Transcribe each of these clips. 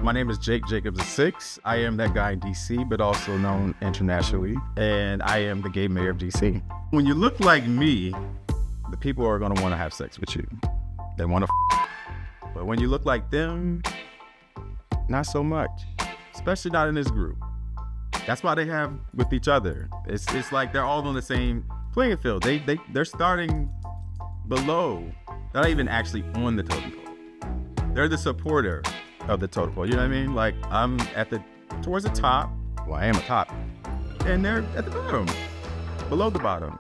My name is Jake Jacobs VI. I am that guy in DC, but also known internationally. And I am the gay mayor of DC. When you look like me, the people are going to want to have sex with you. They want to But when you look like them, not so much. Especially not in this group. That's why they have with each other. It's like they're all on the same playing field. They're starting below. They're not even actually on the totem pole. They're the supporter of the totem pole. You know what I mean? Like I'm towards the top. Well, I am a top. And they're at the bottom. Below the bottom.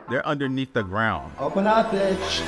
They're underneath the ground. Open up, bitch.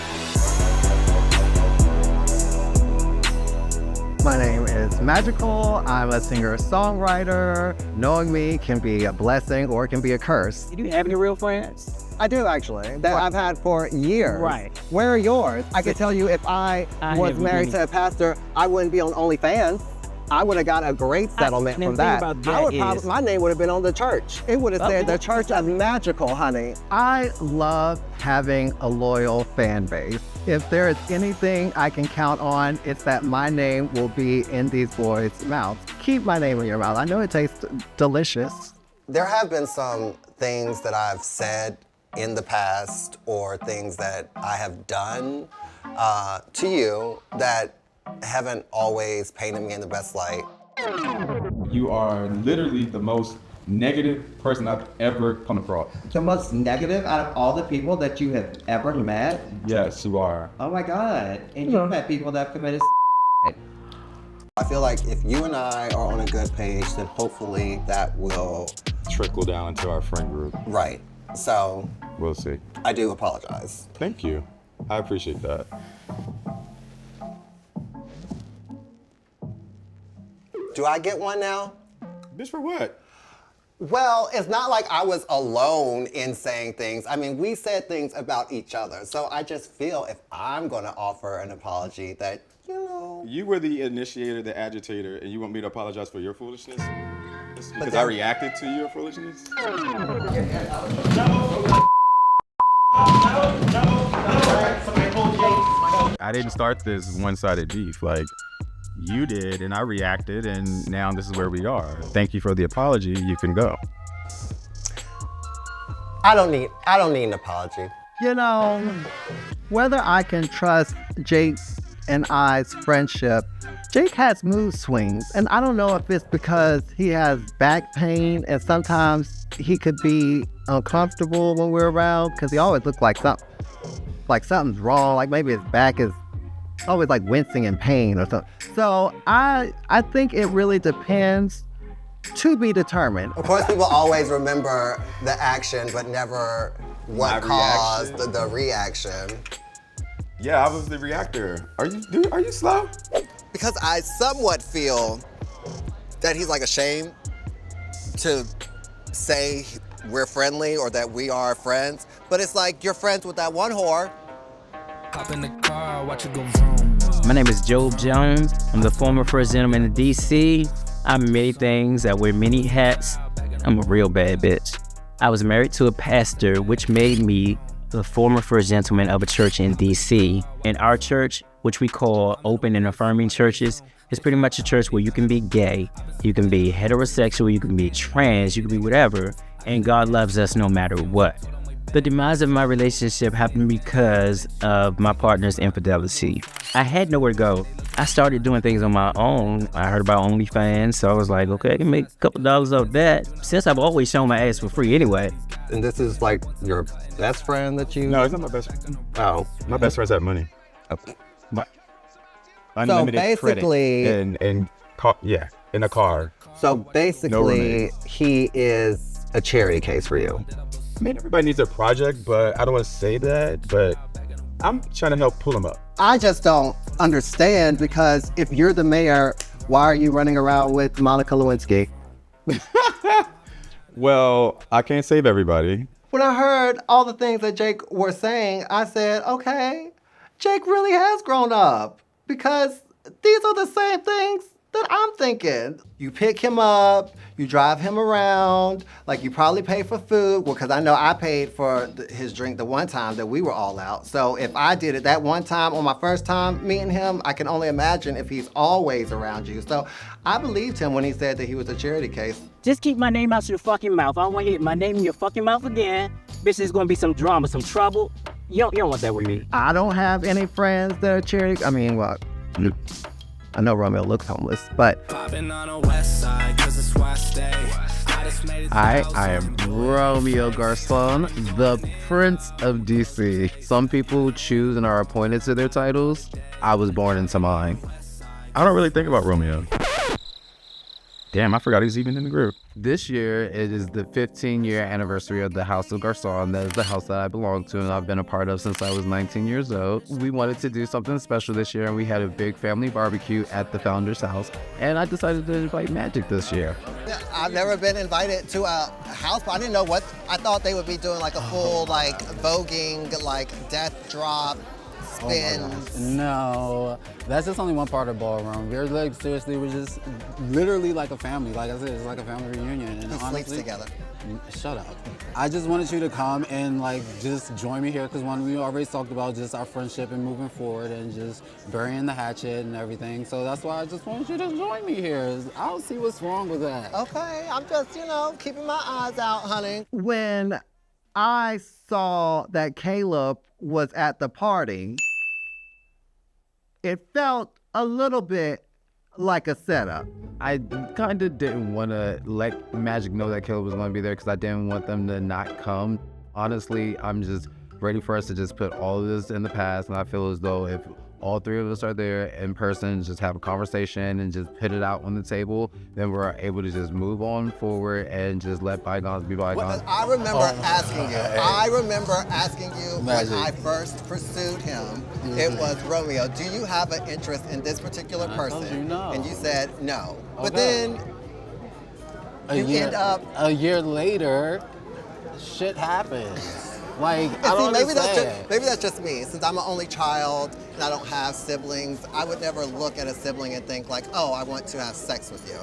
My name is Magical. I'm a singer-songwriter. Knowing me can be a blessing or it can be a curse. Do you have any real friends? I do, actually, that I've had for years. Right. Where are yours? I can tell you if I was married to a pastor, I wouldn't be on OnlyFans. I would have got a great settlement from that. My name would have been on the church. It would have said the Church of Magical, honey. I love having a loyal fan base. If there is anything I can count on, it's that my name will be in these boys' mouths. Keep my name in your mouth. I know it tastes delicious. There have been some things that I've said in the past or things that I have done to you that haven't always painted me in the best light. You are literally the most negative person I've ever come across. The most negative out of all the people that you have ever met? Yes, you are. Oh my God. And you've met people that have committed I feel like if you and I are on a good page, then hopefully that will Trickle down into our friend group. Right. So We'll see. I do apologize. Thank you. I appreciate that. Do I get one now? Bitch, for what? Well, it's not like I was alone in saying things. I mean, we said things about each other. So I just feel if I'm going to offer an apology that, you know. You were the initiator, the agitator, and you want me to apologize for your foolishness? Because I reacted to your foolishness? I didn't start this one-sided beef. Like, you did, and I reacted, and now this is where we are. Thank you for the apology. You can go. I don't need an apology. You know, whether I can trust Jake and I's friendship, Jake has mood swings, and I don't know if it's because he has back pain and sometimes he could be uncomfortable when we're around because he always looks like something's wrong, like maybe his back is always like wincing in pain or something. So I think it really depends, to be determined. Of course, people always remember the action, but never what caused the reaction. Yeah, I was the reactor. Are you slow? Because I somewhat feel that he's like ashamed to say we're friendly or that we are friends, but it's like you're friends with that one whore. Hop in the car, watch it go vroom. My name is Job Jones. I'm the former first gentleman of DC. I'm many things. I wear many hats. I'm a real bad bitch. I was married to a pastor, which made me the former first gentleman of a church in DC. And our church, which we call Open and Affirming Churches, is pretty much a church where you can be gay, you can be heterosexual, you can be trans, you can be whatever, and God loves us no matter what. The demise of my relationship happened because of my partner's infidelity. I had nowhere to go. I started doing things on my own. I heard about OnlyFans, so I was like, okay, I can make a couple dollars off that. Since I've always shown my ass for free anyway. And this is like your best friend that you... No, it's not my best friend. Oh. My best friends have money. But unlimited basically... credit and in a car. So basically, he is a charity case for you. I mean, everybody needs a project, but I don't want to say that, but I'm trying to help pull them up. I just don't understand, because if you're the mayor, why are you running around with Monica Lewinsky? Well, I can't save everybody. When I heard all the things that Jake was saying, I said, okay, Jake really has grown up, because these are the same things that I'm thinking. You pick him up, you drive him around, like you probably pay for food. Well, because I know I paid for his drink the one time that we were all out. So if I did it that one time on my first time meeting him, I can only imagine if he's always around you. So I believed him when he said that he was a charity case. Just keep my name out your fucking mouth. I don't want you to get my name in your fucking mouth again. Bitch, there's gonna be some drama, some trouble. You don't want that with me. I don't have any friends that are charity. I mean, well, I know Romeo looks homeless, but Popping on the west side, 'cause it's where I stay. I just made it to I the am Romeo Garcon, the Prince of DC. Some people choose and are appointed to their titles. I was born into mine. I don't really think about Romeo. Damn, I forgot he was even in the group. This year, it is the 15-year anniversary of the House of Garcon. That is the house that I belong to and I've been a part of since I was 19 years old. We wanted to do something special this year, and we had a big family barbecue at the founder's house. And I decided to invite Magic this year. Yeah, I've never been invited to a house, but I didn't know what, I thought they would be doing like a full like voguing, like death drop, spins. No, that's just only one part of ballroom. We're like, seriously, we're just literally like a family. Like I said, it's like a family reunion. And Who sleeps honestly, together? shut up. I just wanted you to come and like just join me here because one, we already talked about just our friendship and moving forward and just burying the hatchet and everything. So that's why I just wanted you to join me here. I don't see what's wrong with that. Okay, I'm just, keeping my eyes out, honey. when I saw that Caleb was at the party, it felt a little bit like a setup. I kind of didn't want to let Magic know that Caleb was going to be there because I didn't want them to not come. Honestly, I'm just ready for us to just put all of this in the past, and I feel as though if all three of us are there in person, just have a conversation and just put it out on the table, then we're able to just move on forward and just let bygones be bygones. I remember asking you. I remember asking you Magic. when I first pursued him. It was Romeo. Do you have an interest in this particular person? told you no. And you said no. But Okay. then you end up. a year later, shit happens. Like, I don't maybe understand. that's just me. Since I'm an only child and I don't have siblings, I would never look at a sibling and think like, oh, I want to have sex with you.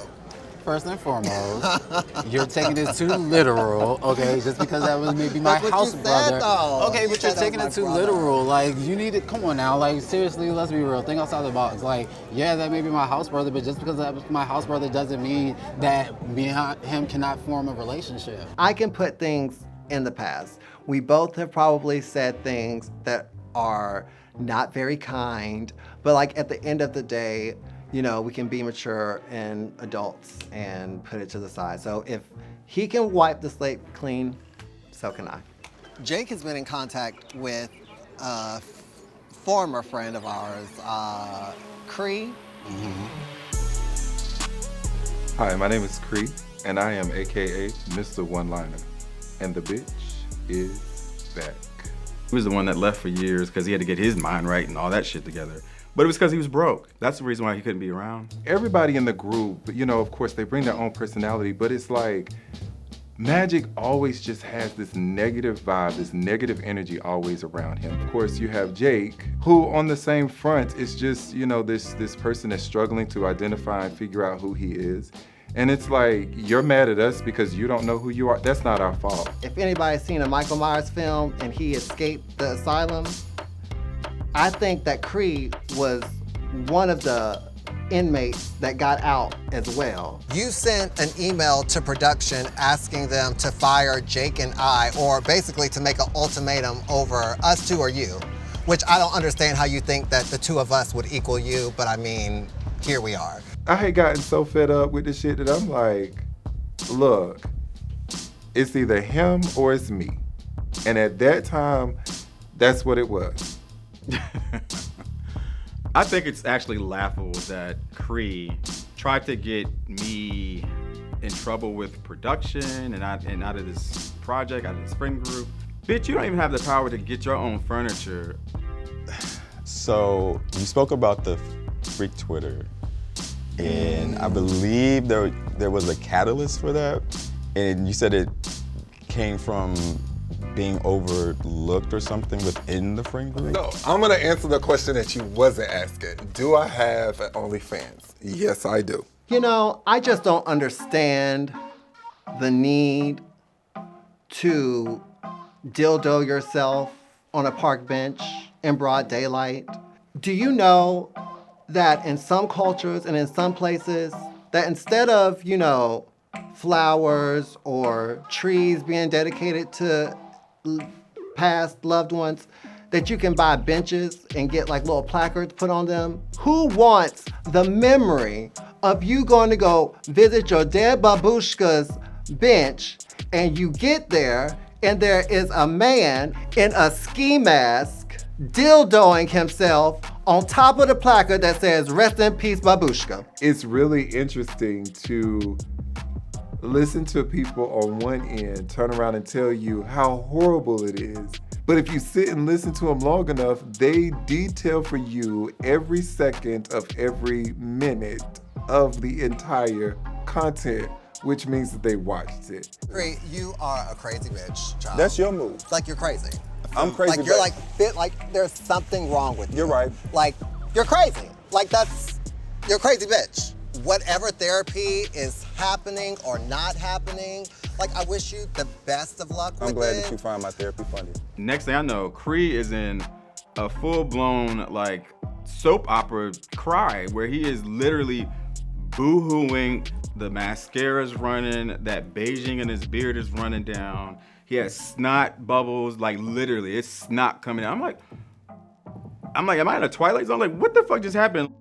First and foremost, you're taking it too literal, okay? Just because that was maybe my That's what house you said, brother. though. Okay, You but said you're that taking it was too my brother. literal. Like, you need to, come on now. Like, seriously, let's be real. Think outside the box. Like, yeah, that may be my house brother, but just because that was my house brother doesn't mean that me and him cannot form a relationship. I can put things in the past. We both have probably said things that are not very kind, but like at the end of the day, we can be mature and adults and put it to the side. So if he can wipe the slate clean, so can I. Jake has been in contact with a former friend of ours, Cree. Hi, my name is Cree, and I am AKA Mr. One-Liner, and the bitch is back. He was the one that left for years because he had to get his mind right and all that shit together. But it was because he was broke. That's the reason why he couldn't be around. Everybody in the group, of course, they bring their own personality, but it's like Magic always just has this negative vibe, this negative energy always around him. Of course, you have Jake, who on the same front is just, this person that's struggling to identify and figure out who he is. And it's like, you're mad at us because you don't know who you are. That's not our fault. If anybody's seen a Michael Myers film and he escaped the asylum, I think that Creed was one of the inmates that got out as well. You sent an email to production asking them to fire Jake and I, or basically to make an ultimatum over us two or you, which I don't understand how you think that the two of us would equal you, but I mean, here we are. I had gotten so fed up with this shit that I'm like, look, it's either him or it's me. And at that time, that's what it was. I think it's actually laughable that Cree tried to get me in trouble with production and out of this project, out of this friend group. Bitch, you don't even have the power to get your own furniture. So you spoke about the freak Twitter, and I believe there was a catalyst for that, and you said it came from being overlooked or something within the friend group? No, I'm gonna answer the question that you wasn't asking. Do I have an OnlyFans? Yes, I do. You know, I just don't understand the need to dildo yourself on a park bench in broad daylight. Do you know that in some cultures and in some places, that instead of, you know, flowers or trees being dedicated to past loved ones, that you can buy benches and get like little placards put on them? Who wants the memory of you going to go visit your dead babushka's bench and you get there and there is a man in a ski mask dildoing himself on top of the placard that says, "Rest in peace, babushka"? It's really interesting to listen to people on one end turn around and tell you how horrible it is. But if you sit and listen to them long enough, they detail for you every second of every minute of the entire content, which means that they watched it. Cree, you are a crazy bitch, child. That's your move. Like, you're crazy. I'm crazy. Like, you're like, fit, like, there's something wrong with you. You're right. Like, you're crazy. Like, you're a crazy bitch. Whatever therapy is happening or not happening, like, I wish you the best of luck with it. I'm glad that you find my therapy funny. Next thing I know, Cree is in a full-blown, like, soap opera cry where he is literally boo-hooing. The mascara's running, that beiging in his beard is running down. He has snot bubbles, like literally, it's snot coming out. I'm like, am I in a Twilight Zone? Like, what the fuck just happened?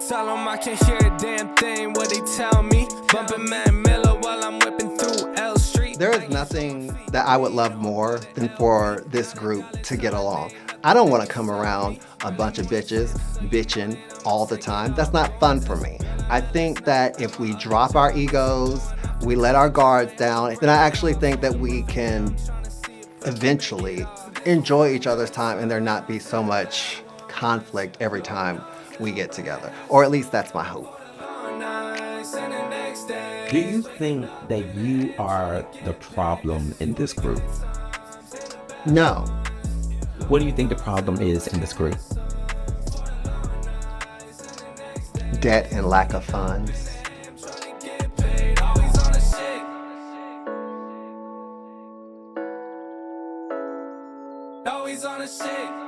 Tell 'em I can't hear a damn thing, what they tell me. Bumping Matt Miller while I'm whipping through L Street. There is nothing that I would love more than for this group to get along. I don't want to come around a bunch of bitches bitching all the time. That's not fun for me. I think that if we drop our egos, we let our guards down, then I actually think that we can eventually enjoy each other's time and there not be so much conflict every time we get together. Or at least that's my hope. Do you think that you are the problem in this group? No. What do you think the problem is in this group? Debt and lack of funds. Always on a shit.